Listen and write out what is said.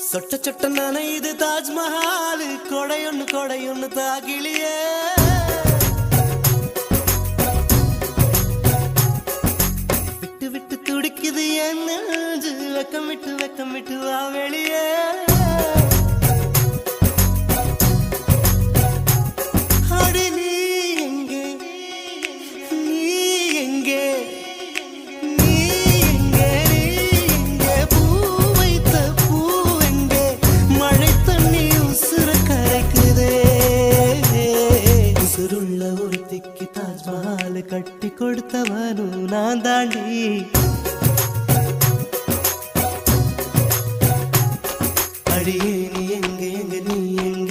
சொட்ட சொட்ட நனையுது தாஜ்மஹால் கொடையொன்னு தாகிலியே விட்டு விட்டு துடிக்குது என் நெஞ்சு வெக்கம் விட்டு வா வெளியே அடி நீ எங்கே நீ எங்கே தாஜ்மஹால் கட்டி கொடுத்தவனும் நான் தாண்டி அடியே